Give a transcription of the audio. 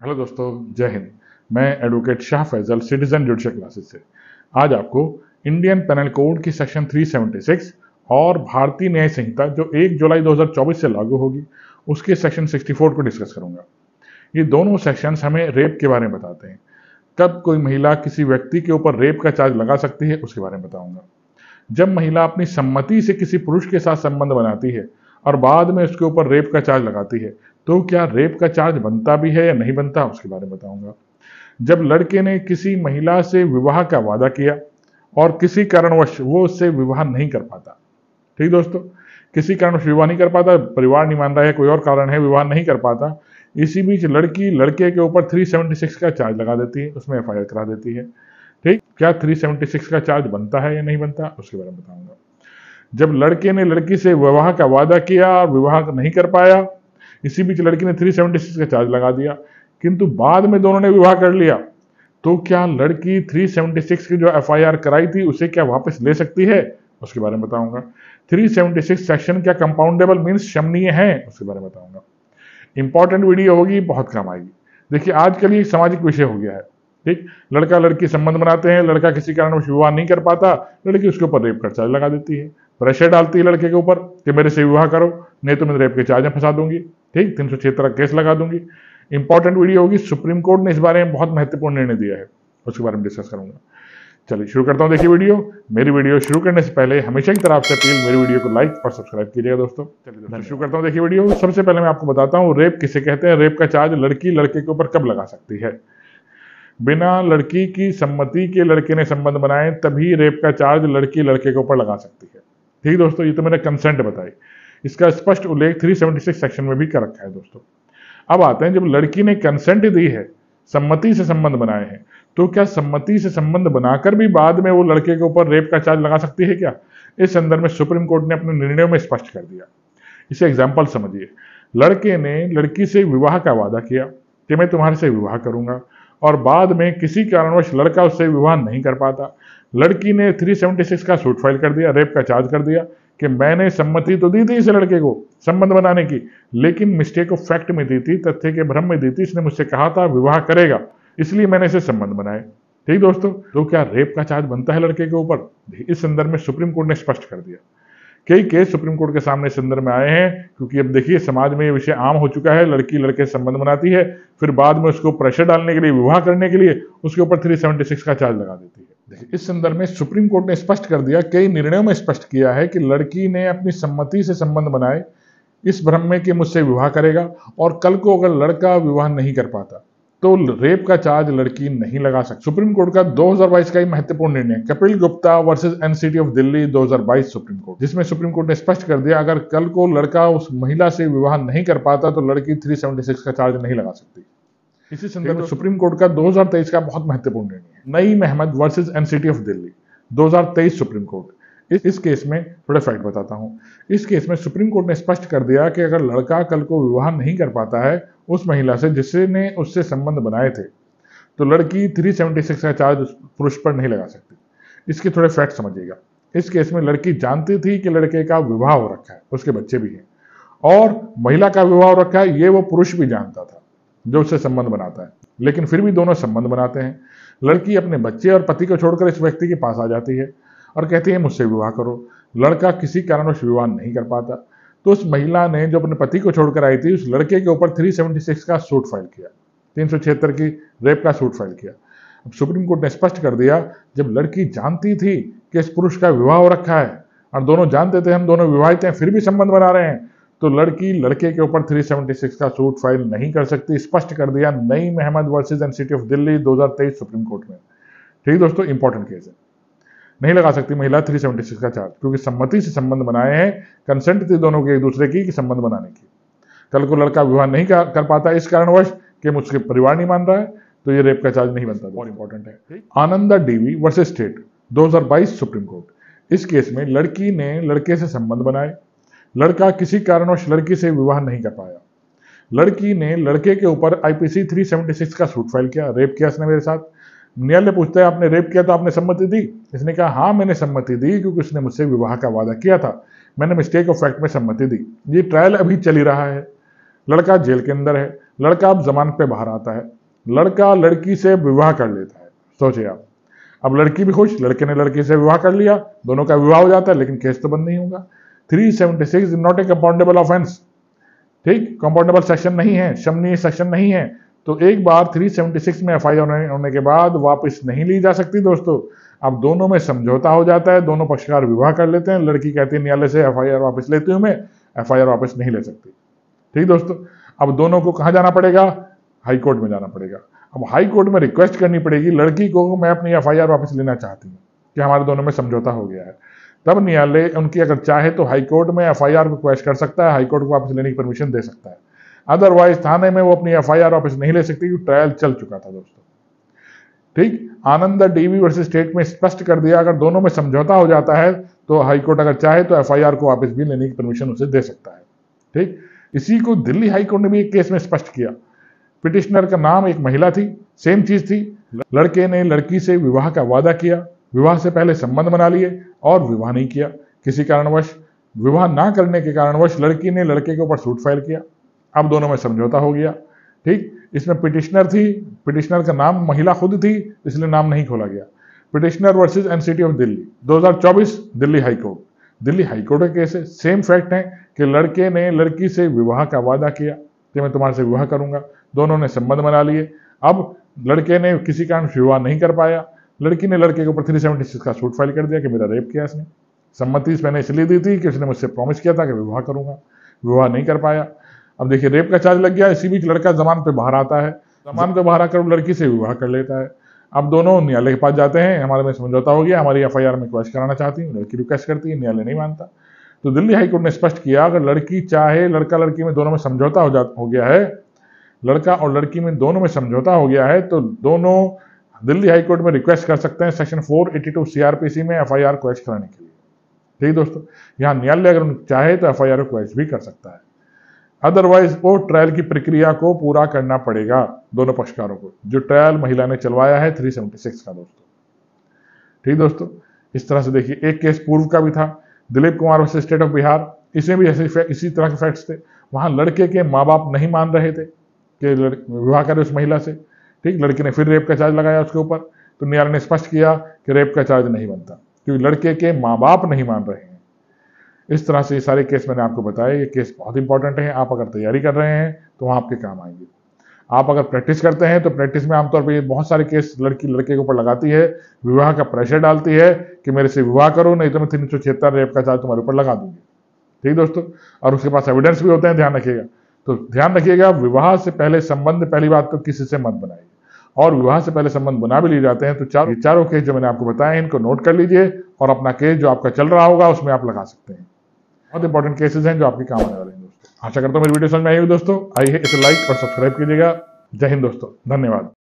Hello दोस्तों, जय हिंद। मैं advocate Shah Faizal, citizen judicial classes से आज आपको इंडियन पेनल कोड की सेक्शन 376 और भारतीय न्याय संहिता जो 1 जुलाई 2024 से लागू होगी उसके सेक्शन 64 को डिस्कस करूंगा। ये दोनों सेक्शंस हमें रेप के बारे में बताते हैं। कब कोई महिला किसी व्यक्ति के ऊपर रेप का चार्ज लगा सकती है उसके बारे में बताऊंगा। जब महिला अपनी सम्मति से किसी पुरुष के साथ संबंध बनाती है और बाद में उसके ऊपर रेप का चार्ज लगाती है तो क्या रेप का चार्ज बनता भी है या नहीं बनता उसके बारे में बताऊंगा। जब लड़के ने किसी महिला से विवाह का वादा किया और किसी कारणवश वो उससे विवाह नहीं कर पाता, ठीक दोस्तों, किसी कारणवश विवाह नहीं कर पाता, परिवार नहीं मान रहा है, कोई और कारण है, विवाह नहीं कर पाता, इसी बीच लड़की लड़के के ऊपर 376 का चार्ज लगा देती है, उसमें एफआईआर करा देती है। ठीक, क्या 376 का चार्ज बनता है या नहीं बनता उसके बारे में बताऊंगा। जब लड़के ने लड़की से विवाह का वादा किया और विवाह नहीं कर पाया, इसी बीच लड़की ने 376 का चार्ज लगा दिया, किंतु बाद में दोनों ने विवाह कर लिया, तो क्या लड़की 376 की जो एफआईआर कराई थी उसे क्या वापस ले सकती है उसके बारे में बताऊंगा। 376 सेक्शन क्या कंपाउंडेबल मीन्स शमनीय है उसके बारे में बताऊंगा। इंपॉर्टेंट वीडियो होगी, बहुत काम आएगी। देखिए, आजकल ये एक सामाजिक विषय हो गया है। ठीक, लड़का लड़की संबंध बनाते हैं, लड़का किसी कारण विवाह नहीं कर पाता, लड़की उसके ऊपर रेप का चार्ज लगा देती है, प्रेशर डालती है लड़के के ऊपर कि मेरे से विवाह करो, नहीं तो मैं रेप के चार्ज में फंसा दूंगी। ठीक, 376 केस लगा दूंगी। इंपॉर्टेंट वीडियो होगी। सुप्रीम कोर्ट ने इस बारे में बहुत महत्वपूर्ण निर्णय दिया है, उसके बारे में डिस्कस करूंगा। चलिए शुरू करता हूं। देखिए मेरी वीडियो शुरू करने से पहले हमेशा की तरह आपसे अपील, मेरी वीडियो को लाइक और सब्सक्राइब कीजिएगा दोस्तों। चलिए दोस्तों शुरू करता हूं। देखिए वीडियो, सबसे पहले मैं आपको बताता हूं रेप किसे कहते हैं, रेप का चार्ज लड़की लड़के के ऊपर कब लगा सकती है। बिना लड़की की सम्मति के लड़के ने संबंध बनाए तभी रेप का चार्ज लड़की लड़के के ऊपर लगा सकती है। ठीक दोस्तों, ये तो मैंने कंसेंट बताई, इसका स्पष्ट उल्लेख 376 सेक्शन में भी कर रखा है दोस्तों। अब आते हैं, जब लड़की ने कंसेंट दी है, सम्मति से संबंध बनाए हैं, तो क्या सम्मति से संबंध बनाकर भी बाद में वो लड़के के ऊपर रेप का चार्ज लगा सकती है क्या? इस संदर्भ में सुप्रीम कोर्ट ने अपने निर्णयों में स्पष्ट कर दिया। इसे एग्जाम्पल समझिए। लड़के ने लड़की से विवाह का वादा किया कि मैं तुम्हारे से विवाह करूंगा, और बाद में किसी कारणवश लड़का उससे विवाह नहीं कर पाता। लड़की ने 376 का सूट फाइल कर दिया, रेप का चार्ज कर दिया कि मैंने सम्मति तो दी थी इस लड़के को संबंध बनाने की, लेकिन मिस्टेक ऑफ फैक्ट में दी थी, तथ्य के भ्रम में दी थी, इसने मुझसे कहा था विवाह करेगा, इसलिए मैंने इसे संबंध बनाए। ठीक दोस्तों, तो क्या रेप का चार्ज बनता है लड़के के ऊपर? इस संदर्भ में सुप्रीम कोर्ट ने स्पष्ट कर दिया। कई केस सुप्रीम कोर्ट के सामने इस संदर्भ में आए हैं, क्योंकि अब देखिए समाज में ये विषय आम हो चुका है। लड़की लड़के से संबंध बनाती है, फिर बाद में उसको प्रेशर डालने के लिए, विवाह करने के लिए उसके ऊपर 376 का चार्ज लगा देती है। देखिए, इस संदर्भ में सुप्रीम कोर्ट ने स्पष्ट कर दिया, कई निर्णयों में स्पष्ट किया है कि लड़की ने अपनी सम्मति से संबंध बनाए इस भ्रम में कि मुझसे विवाह करेगा, और कल को अगर लड़का विवाह नहीं कर पाता तो रेप का चार्ज लड़की नहीं लगा सकती। सुप्रीम कोर्ट का 2022 का ही महत्वपूर्ण निर्णय, Kapil Gupta versus NCT of Delhi 2022 supreme court, जिसमें सुप्रीम कोर्ट ने स्पष्ट कर दिया अगर कल को लड़का उस महिला से विवाह नहीं कर पाता तो लड़की 376 का चार्ज नहीं लगा सकती। इसी संदर्भ में सुप्रीम कोर्ट का 2023 का बहुत महत्वपूर्ण निर्णय है, Naeem Ahmed versus NCT of Delhi 2023 supreme court. इस केस में थोड़ा फैक्ट बताता हूं। इस केस में सुप्रीम कोर्ट ने स्पष्ट कर दिया कि अगर लड़का कल को विवाह नहीं कर पाता है उस महिला से जिसने उससे संबंध बनाए थे, तो लड़की 376 का चार्ज पुरुष पर नहीं लगा सकती। इसके थोड़े फैक्ट समझिएगा। इस केस में लड़की जानती थी कि लड़के का विवाह हो रखा है, उसके बच्चे भी हैं, और महिला का विवाह हो रखा है ये वो पुरुष भी जानता था जो उससे संबंध बनाता है, लेकिन फिर भी दोनों संबंध बनाते हैं। लड़की अपने बच्चे और पति को छोड़कर इस व्यक्ति के पास आ जाती है और कहती है मुझसे विवाह करो। लड़का किसी कारणवश विवाह नहीं कर पाता, तो उस महिला ने जो अपने पति को छोड़कर आई थी उस लड़के के ऊपर 376 का सूट फाइल किया, 376 की रेप का सूट फाइल किया। अब सुप्रीम कोर्ट ने स्पष्ट कर दिया, जब लड़की जानती थी कि इस पुरुष का विवाह हो रखा है और दोनों जानते थे हम दोनों विवाहित हैं फिर भी संबंध बना रहे हैं, तो लड़की लड़के के ऊपर 376 का सूट फाइल नहीं कर सकती। स्पष्ट कर दिया Naeem Ahmed versus NCT of Delhi 2023 supreme court में। ठीक दोस्तों, इंपॉर्टेंट केस है। नहीं लगा सकती महिला 376 का चार्ज, क्योंकि सम्मति से संबंध बनाए हैं, कंसेंट थी दोनों के एक दूसरे की कि संबंध बनाने की। कल को लड़का विवाह नहीं कर पाता इस कारणवश कि मुझसे परिवार नहीं मान रहा है, तो ये रेप का चार्ज नहीं बनता। बहुत इंपॉर्टेंट है। Ananda DV versus state 2022 supreme court. इस केस में लड़की ने लड़के से संबंध बनाए, लड़का किसी कारणवश लड़की से विवाह नहीं कर पाया। लड़की ने लड़के के ऊपर आईपीसी 376 का सूट फाइल किया, रेप किया इसने मेरे साथ। न्यायालय पूछता है आपने रेप किया तो आपने सम्मति दी? इसने कहा हाँ मैंने सम्मति दी, क्योंकि उसने मुझसे विवाह का वादा किया था, मैंने मिस्टेक ऑफ फैक्ट में सम्मति दी। ये ट्रायल अभी चल ही रहा है। लड़का जेल के अंदर है, लड़का अब जमानत पे बाहर आता है, लड़का लड़की से विवाह कर लेता है। सोचिए आप, अब लड़की भी खुश, लड़के ने लड़की से विवाह कर लिया, दोनों का विवाह हो जाता है, लेकिन केस तो बंद नहीं होगा। 376 is not a compoundable offence, ठीक, कंपाउंडेबल सेक्शन नहीं है, शमनीय सेक्शन नहीं है। तो एक बार 376 में एफआईआर होने के बाद वापस नहीं ली जा सकती दोस्तों। अब दोनों में समझौता हो जाता है, दोनों पक्षकार विवाह कर लेते हैं, लड़की कहती है न्यायालय से एफआईआर वापस लेती हूं, मैं एफआईआर वापस नहीं ले सकती। ठीक दोस्तों, अब दोनों को कहां जाना पड़ेगा? हाई कोर्ट में जाना पड़ेगा। अब हाई कोर्ट में रिक्वेस्ट करनी पड़ेगी लड़की को, मैं अपनी एफआईआर वापस लेना चाहती हूँ कि हमारे दोनों में समझौता हो गया है। तब न्यायालय उनकी अगर चाहे तो हाई कोर्ट में एफआईआर को रिक्वेस्ट कर सकता है, हाई कोर्ट को वापस लेने की परमिशन दे सकता है। अदरवाइज थाने में वो अपनी एफआईआर वापस नहीं ले सकती क्योंकि ट्रायल चल चुका था दोस्तों। ठीक, आनंद डीवी वर्सेस स्टेट में स्पष्ट कर दिया, अगर दोनों में समझौता हो जाता है तो हाई कोर्ट अगर चाहे तो एफआईआर को वापस भी लेने की परमिशन उसे दे सकता है। ठीक, इसी को दिल्ली हाई कोर्ट ने भी एक केस में स्पष्ट किया। पिटिशनर का नाम एक महिला थी, सेम चीज थी, लड़के ने लड़की से विवाह का वादा किया, विवाह से पहले संबंध बना लिए और विवाह नहीं किया। किसी कारणवश विवाह ना करने के कारणवश लड़की ने लड़के के ऊपर सूट फाइल किया। अब दोनों में समझौता हो गया। ठीक, इसमें पिटिशनर थी, पिटिशनर का नाम महिला खुद थी, इसलिए नाम नहीं खोला गया। Petitioner versus NCT of Delhi 2024 Delhi high court. Delhi high court का केस है, सेम फैक्ट है कि लड़के ने लड़की से विवाह का वादा किया कि मैं तुम्हारे से विवाह करूंगा, दोनों ने संबंध बना लिए। अब लड़के ने किसी कारण विवाह नहीं कर पाया, लड़की ने लड़के के ऊपर 376 का सूट फाइल कर दिया कि मेरा रेप किया इसने। सम्मति मैंने इसलिए दी थी कि उसने मुझसे प्रॉमिस किया था कि विवाह करूंगा, विवाह नहीं कर पाया। अब देखिए रेप का चार्ज लग गया, इसी बीच लड़का जमानत पे बाहर आता है, जमानत पे बाहर आकर लड़की से विवाह कर लेता है। अब दोनों न्यायालय के पास जाते हैं, हमारे में समझौता हो गया, हमारी एफआईआर में रिक्वेस्ट कराना चाहती हूँ, लड़की रिक्वेस्ट करती है, न्यायालय नहीं मानता। तो दिल्ली हाईकोर्ट ने स्पष्ट किया, अगर लड़की चाहे, लड़का लड़की में दोनों में समझौता हो गया है, लड़का और लड़की में दोनों में समझौता हो गया है, तो दोनों दिल्ली हाईकोर्ट में रिक्वेस्ट कर सकते हैं सेक्शन 482 सीआरपीसी में एफआईआर रिक्वेस्ट कराने के लिए। ठीक दोस्तों, यहाँ न्यायालय अगर चाहे तो एफआईआर रिक्वेस्ट भी कर सकता है। अदरवाइज वो ट्रायल की प्रक्रिया को पूरा करना पड़ेगा दोनों पक्षकारों को, जो ट्रायल महिला ने चलवाया है 376 का दोस्तों। ठीक दोस्तों, इस तरह से देखिए एक केस पूर्व का भी था, Dilip Kumar versus state of Bihar, इसमें भी इसी तरह के फैक्ट्स थे। वहां लड़के के माँ बाप नहीं मान रहे थे कि विवाह करे उस महिला से। ठीक, लड़की ने फिर रेप का चार्ज लगाया उसके ऊपर, तो न्यायालय ने स्पष्ट किया कि रेप का चार्ज नहीं बनता क्योंकि लड़के के माँ बाप नहीं मान रहे हैं। इस तरह से ये सारे केस मैंने आपको बताए, ये केस बहुत इंपॉर्टेंट है। आप अगर तैयारी कर रहे हैं तो वहाँ आपके काम आएंगे। आप अगर प्रैक्टिस करते हैं तो प्रैक्टिस में आमतौर पर ये बहुत सारे केस लड़की लड़के के ऊपर लगाती है, विवाह का प्रेशर डालती है कि मेरे से विवाह करो, नहीं तो मैं 376 रेप का चार्ज तुम्हारे ऊपर लगा दूंगी। ठीक दोस्तों, और उसके पास एविडेंस भी होते हैं, ध्यान रखिएगा। तो ध्यान रखिएगा, विवाह से पहले संबंध पहली बात तो किसी से मत बनाइए, और विवाह से पहले संबंध बना भी लिए जाते हैं। तो चारों केस जो मैंने आपको बताए इनको नोट कर लीजिए और अपना केस जो आपका चल रहा होगा उसमें आप लगा सकते हैं। बहुत इंपॉर्टेंट केसेस हैं जो आपके काम आने वाले हैं दोस्तों। आशा करता हूँ मेरी वीडियो समझ में आई होगी दोस्तों। आइए इसे लाइक और सब्सक्राइब कीजिएगा। जय हिंद दोस्तों, धन्यवाद।